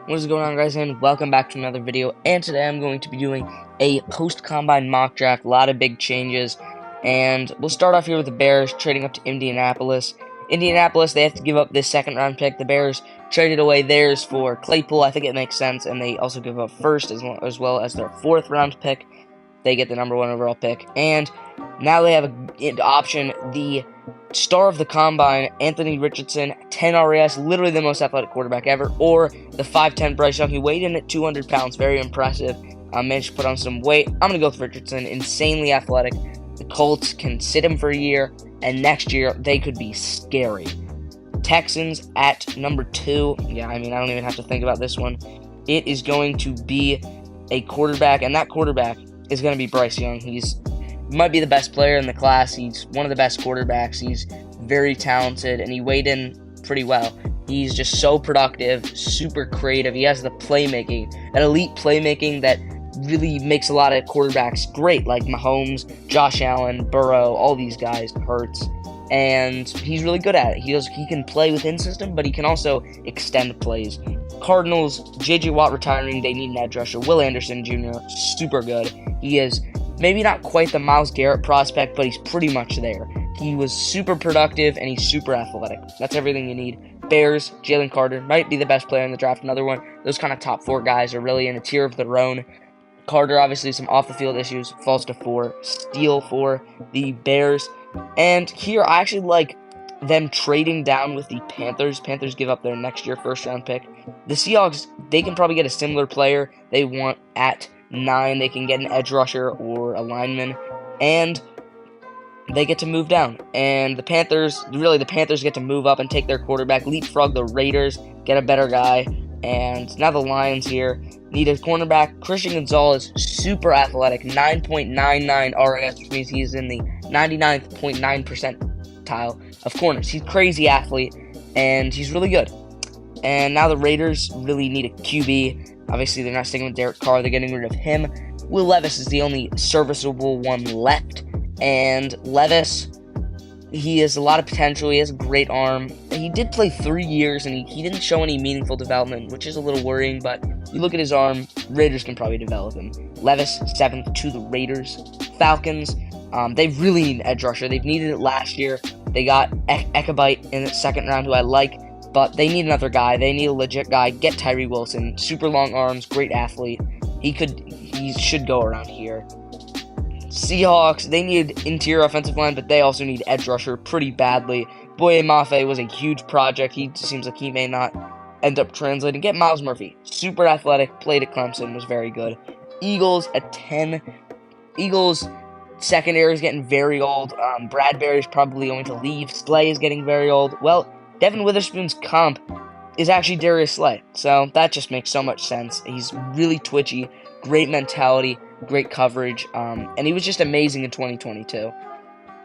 What is going on, guys, and welcome back to another video. And today I'm going to be doing a post-combine mock draft. A lot of big changes, and we'll start off here with the Bears trading up to Indianapolis. Indianapolis, they have to give up this second-round pick. The Bears traded away theirs for Claypool. I think it makes sense, and they also give up first as well as their fourth-round pick. They get the number 1 overall pick, and now they have an option. The star of the combine, Anthony Richardson, 10 RAS, literally the most athletic quarterback ever, or the 5'10 Bryce Young. He weighed in at 200 pounds, very impressive. Managed to put on some weight. I'm going to go with Richardson, insanely athletic. The Colts can sit him for a year, and next year they could be scary. Texans at number 2. Yeah, I don't even have to think about this one. It is going to be a quarterback, and that quarterback is going to be Bryce Young. He's might be the best player in the class. He's one of the best quarterbacks. He's very talented, and he weighed in pretty well. He's just so productive, super creative. He has the playmaking, that elite playmaking that really makes a lot of quarterbacks great, like Mahomes, Josh Allen, Burrow, all these guys, Hurts. And he's really good at it. He can play within system, but he can also extend plays. Cardinals, J.J. Watt retiring. They need an edge rusher. Will Anderson Jr., super good. He is maybe not quite the Myles Garrett prospect, but he's pretty much there. He was super productive, and he's super athletic. That's everything you need. Bears, Jalen Carter, might be the best player in the draft. Another one. Those kind of top 4 guys are really in a tier of their own. Carter, obviously, some off-the-field issues. Falls to 4. Steal for the Bears. And here, I actually like them trading down with the Panthers. Panthers give up their next year first-round pick. The Seahawks, they can probably get a similar player they want at 9. They can get an edge rusher or a lineman, and they get to move down. And the Panthers get to move up and take their quarterback, leapfrog the Raiders, get a better guy. And now the Lions here need a cornerback. Christian Gonzalez, super athletic, 9.99 RAS, which means he's in the 99.9 percentile of corners. He's a crazy athlete, and he's really good. And now the Raiders really need a QB. Obviously, they're not sticking with Derek Carr. They're getting rid of him. Will Levis is the only serviceable one left. And Levis, he has a lot of potential. He has a great arm. He did play 3 years, and he didn't show any meaningful development, which is a little worrying. But you look at his arm, Raiders can probably develop him. Levis, 7th to the Raiders. Falcons, they really need an edge rusher. They've needed it last year. They got Ekabite in the second round, who I like. But they need another guy. They need a legit guy. Get Tyree Wilson. Super long arms, great athlete. He should go around here. Seahawks, they need interior offensive line, but they also need edge rusher pretty badly. Boye Mafe was a huge project. He seems like he may not end up translating. Get Miles Murphy. Super athletic, played at Clemson, was very good. Eagles at 10. Eagles secondary is getting very old. Bradbury's probably going to leave. Slay is getting very old. Well, Devin Witherspoon's comp is actually Darius Slay, so that just makes so much sense. He's really twitchy, great mentality, great coverage, and he was just amazing in 2022.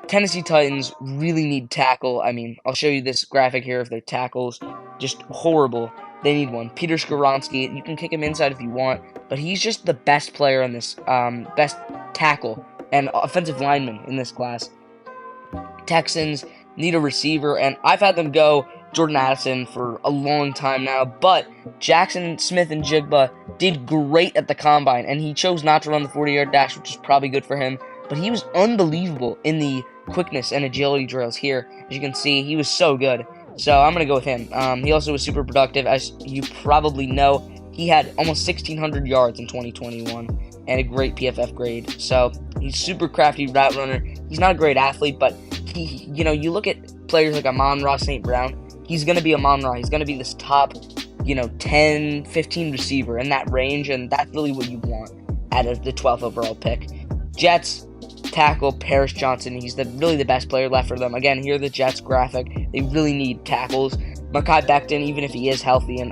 Tennessee Titans really need tackle. I'll show you this graphic here of their tackles. Just horrible. They need one. Peter Skoronski, you can kick him inside if you want, but he's just the best player in this, best tackle and offensive lineman in this class. Texans need a receiver, and I've had them go Jordan Addison for a long time now, but Jackson Smith and Jigba did great at the combine, and he chose not to run the 40-yard dash, which is probably good for him, but he was unbelievable in the quickness and agility drills here. As you can see, he was so good, so I'm going to go with him. He also was super productive. As you probably know, he had almost 1,600 yards in 2021 and a great PFF grade, so he's super crafty route runner. He's not a great athlete, but you look at players like Amon-Ra St. Brown, he's going to be Amon-Ra. He's going to be this top, 10, 15 receiver in that range, and that's really what you want out of the 12th overall pick. Jets, tackle, Paris Johnson. He's really the best player left for them. Again, here the Jets graphic. They really need tackles. Mekhi Becton, even if he is healthy and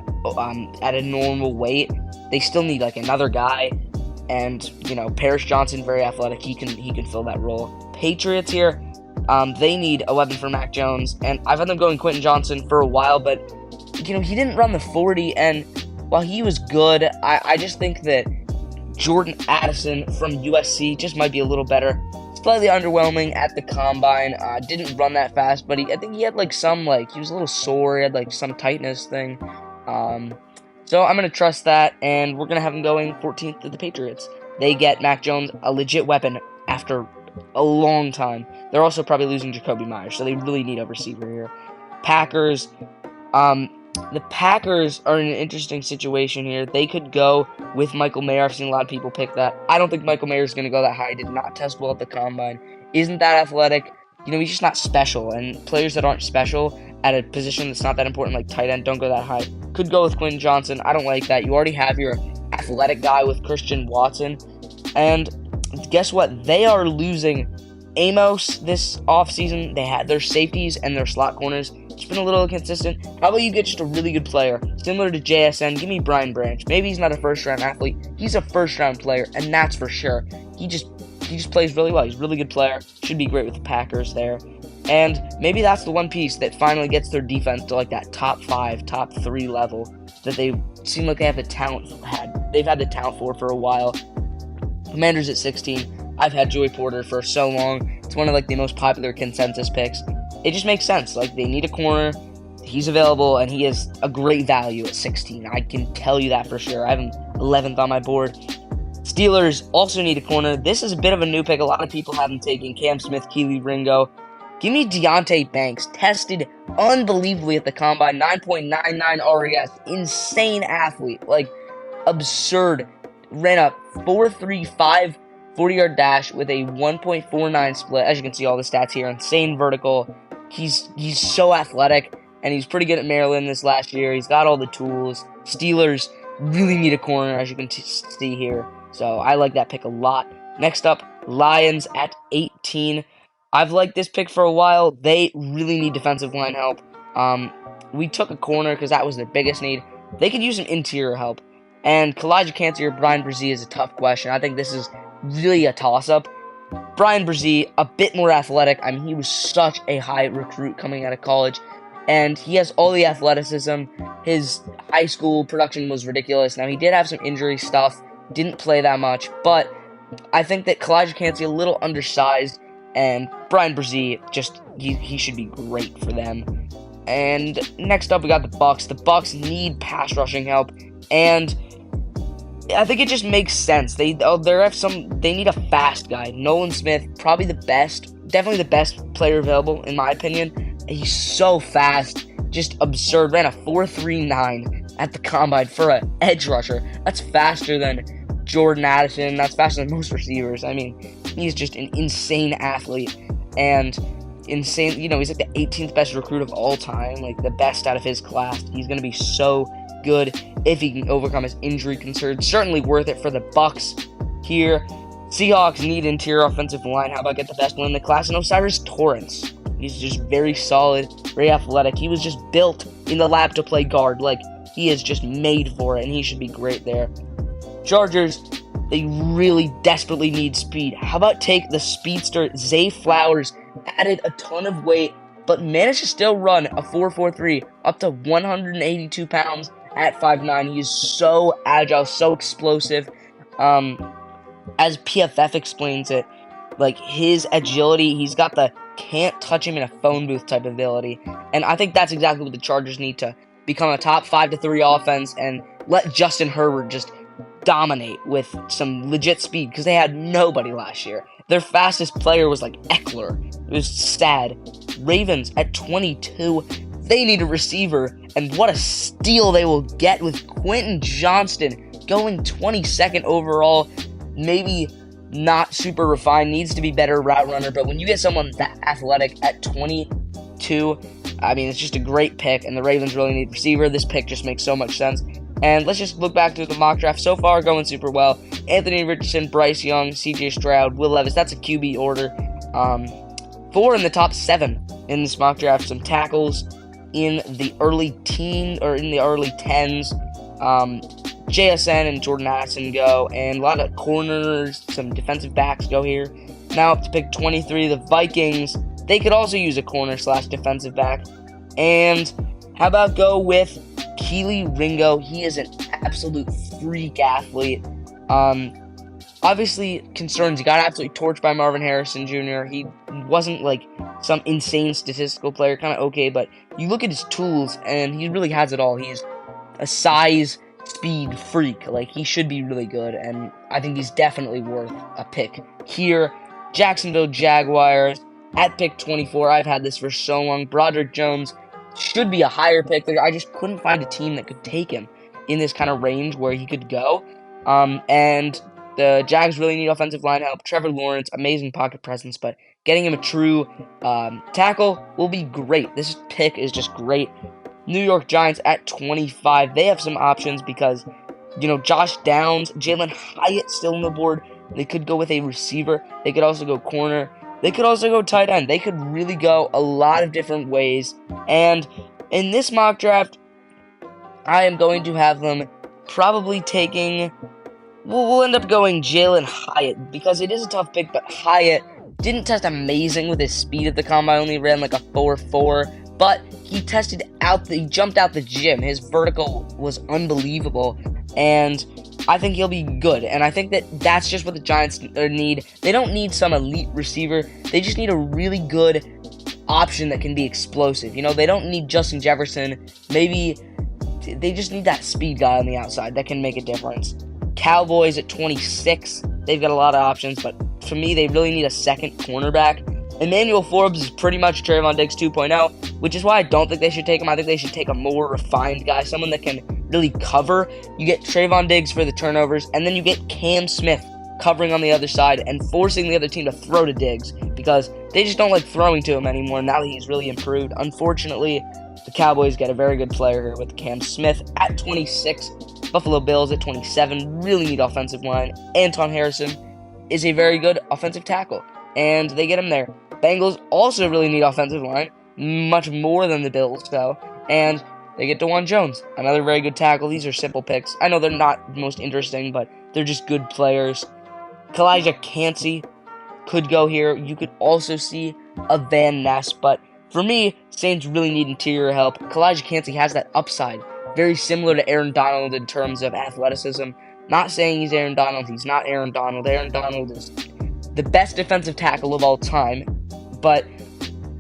at a normal weight, they still need another guy. And, Paris Johnson, very athletic. He can fill that role. Patriots here. They need a weapon for Mac Jones, and I've had them going Quentin Johnson for a while, but, he didn't run the 40, and while he was good, I just think that Jordan Addison from USC just might be a little better. Slightly underwhelming at the combine, didn't run that fast, but I think he had he was a little sore, he had some tightness thing. So I'm going to trust that, and we're going to have him going 14th to the Patriots. They get Mac Jones, a legit weapon, after a long time. They're also probably losing Jacoby Myers, so they really need a receiver here. Packers, the Packers are in an interesting situation here. They could go with Michael Mayer. I've seen a lot of people pick that. I don't think Michael Mayer is going to go that high. Did not test well at the combine. Isn't that athletic. He's just not special. And players that aren't special at a position that's not that important, like tight end, don't go that high. Could go with Quentin Johnson. I don't like that. You already have your athletic guy with Christian Watson. And guess what? They are losing Amos this offseason. They had their safeties and their slot corners. It's been a little inconsistent. How about you get just a really good player, similar to JSN? Give me Brian Branch. Maybe he's not a first-round athlete. He's a first-round player, and that's for sure. He just plays really well. He's a really good player. Should be great with the Packers there. And maybe that's the one piece that finally gets their defense to like that top 5, top 3 level that they seem like they have the talent they've had the talent for a while. Commanders at 16. I've had Joey Porter for so long. It's one of like the most popular consensus picks. It just makes sense. Like, they need a corner. He's available, and he is a great value at 16. I can tell you that for sure. I have him 11th on my board. Steelers also need a corner. This is a bit of a new pick. A lot of people have him taking Cam Smith, Keely Ringo. Give me Deonte Banks. Tested unbelievably at the combine. 9.99 RES. Insane athlete. Like, absurd. Ran a 4.35 40-yard dash with a 1.49 split. As you can see, all the stats here. Insane vertical. He's so athletic, and he's pretty good at Maryland this last year. He's got all the tools. Steelers really need a corner, as you can see here. So I like that pick a lot. Next up, Lions at 18. I've liked this pick for a while. They really need defensive line help. We took a corner because that was their biggest need. They could use some interior help. And Kalijah Kancey or Brian Brzee is a tough question. I think this is really a toss-up. Brian Brzee, a bit more athletic. I mean, he was such a high recruit coming out of college, and he has all the athleticism. His high school production was ridiculous. Now, he did have some injury stuff, didn't play that much, but I think that Kalijah Kancey a little undersized, and Brian Brzee, just, he should be great for them. And next up, we got the Bucs. The Bucs need pass rushing help, and I think it just makes sense. They need a fast guy. Nolan Smith, probably definitely the best player available in my opinion. He's so fast, just absurd. Ran a 4.39 at the combine for an edge rusher. That's faster than Jordan Addison. That's faster than most receivers. I mean, he's just an insane athlete and insane. He's like the 18th best recruit of all time, like the best out of his class. He's gonna be so good if he can overcome his injury concerns. Certainly worth it for the Bucs here. Seahawks need interior offensive line. How about get the best one in the class? And Osiris Torrance. He's just very solid, very athletic. He was just built in the lab to play guard. Like, he is just made for it, and he should be great there. Chargers, they really desperately need speed. How about take the speedster Zay Flowers? Added a ton of weight, but managed to still run a 4.43 up to 182 pounds at 5'9". He is so agile, so explosive. As PFF explains it, like, his agility, he's got the can't touch him in a phone booth type ability. And I think that's exactly what the Chargers need to become a top 5-3 offense and let Justin Herbert just dominate with some legit speed, because they had nobody last year. Their fastest player was like Eckler. It was sad. Ravens at 22. They need a receiver, and what a steal they will get with Quentin Johnston going 22nd overall. Maybe not super refined, needs to be better route runner, but when you get someone that athletic at 22, I mean, it's just a great pick, and the Ravens really need a receiver. This pick just makes so much sense. And let's just look back to the mock draft. So far, going super well. Anthony Richardson, Bryce Young, CJ Stroud, Will Levis. That's a QB order. 4 in the top 7 in this mock draft. Some tackles in the early 10s. JSN and Jordan Addison go, and a lot of corners, some defensive backs go here. Now up to pick 23, the Vikings. They could also use a corner/defensive back. And how about go with Keely Ringo? He is an absolute freak athlete. Obviously, concerns. He got absolutely torched by Marvin Harrison Jr. He wasn't like some insane statistical player, kind of okay, but you look at his tools, and he really has it all. He's a size speed freak. Like, he should be really good, and I think he's definitely worth a pick here. Jacksonville Jaguars at pick 24. I've had this for so long. Broderick Jones should be a higher pick there. I just couldn't find a team that could take him in this kind of range where he could go. And the Jags really need offensive line help. Trevor Lawrence, amazing pocket presence, but getting him a true tackle will be great. This pick is just great. New York Giants at 25. They have some options because, Josh Downs, Jalen Hyatt still on the board. They could go with a receiver. They could also go corner. They could also go tight end. They could really go a lot of different ways. And in this mock draft, I am going to have them probably taking... We'll end up going Jalen Hyatt because it is a tough pick, but Hyatt didn't test amazing with his speed at the combine. Only ran like a 4.4, but he jumped out the gym. His vertical was unbelievable, and I think he'll be good. And I think that's just what the Giants need. They don't need some elite receiver. They just need a really good option that can be explosive. They don't need Justin Jefferson. Maybe they just need that speed guy on the outside that can make a difference. Cowboys at 26. They've got a lot of options, but for me, they really need a second cornerback. Emmanuel Forbes is pretty much Trayvon Diggs 2.0, which is why I don't think they should take him. I think they should take a more refined guy, someone that can really cover. You get Trayvon Diggs for the turnovers, and then you get Cam Smith covering on the other side and forcing the other team to throw to Diggs because they just don't like throwing to him anymore now that he's really improved. Unfortunately, the Cowboys get a very good player here with Cam Smith at 26. Buffalo Bills at 27 really need offensive line. Anton Harrison is a very good offensive tackle, and they get him there. Bengals also really need offensive line, much more than the Bills, though, and they get DeJuan Jones, another very good tackle. These are simple picks. I know they're not the most interesting, but they're just good players. Kalijah Kancey could go here. You could also see a Van Ness, but for me, Saints really need interior help. Kalijah Kancey has that upside, very similar to Aaron Donald in terms of athleticism. Not saying he's Aaron Donald. He's not Aaron Donald. Aaron Donald is the best defensive tackle of all time, but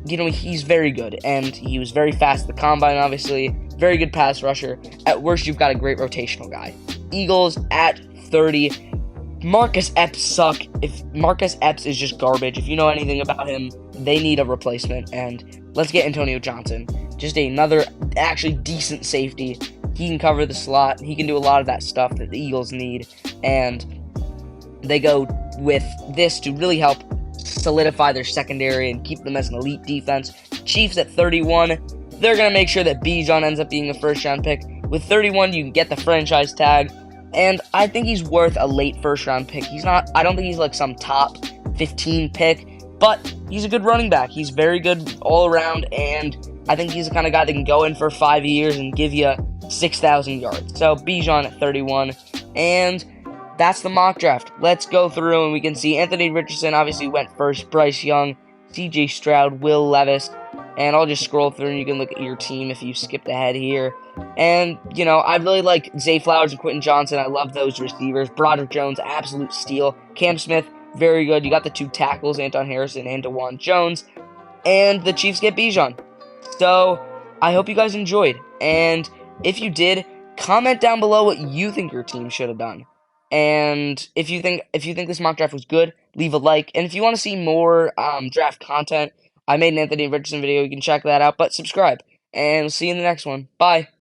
he's very good, and he was very fast at the combine, obviously. Very good pass rusher. At worst, you've got a great rotational guy. Eagles at 30. Marcus Epps suck. If Marcus Epps is just garbage, if you know anything about him, they need a replacement, and let's get Antonio Johnson. Just another actually decent safety. He can cover the slot. He can do a lot of that stuff that the Eagles need, and they go with this to really help solidify their secondary and keep them as an elite defense. Chiefs at 31. They're going to make sure that Bijan ends up being a first-round pick. With 31, you can get the franchise tag, and I think he's worth a late first-round pick. I don't think he's like some top 15 pick, but he's a good running back. He's very good all around, and I think he's the kind of guy that can go in for 5 years and give you 6,000 yards. So Bijan at 31, and that's the mock draft. Let's go through and we can see Anthony Richardson obviously went first, Bryce Young, C.J. Stroud, Will Levis, and I'll just scroll through and you can look at your team if you skipped ahead here. And, I really like Zay Flowers and Quentin Johnson. I love those receivers. Broderick Jones, absolute steal. Cam Smith, very good. You got the two tackles, Anton Harrison and DeJuan Jones. And the Chiefs get Bijan. So, I hope you guys enjoyed. And if you did, comment down below what you think your team should have done. And if you think this mock draft was good, leave a like. And if you want to see more draft content, I made an Anthony Richardson video. You can check that out. But subscribe. And we'll see you in the next one. Bye.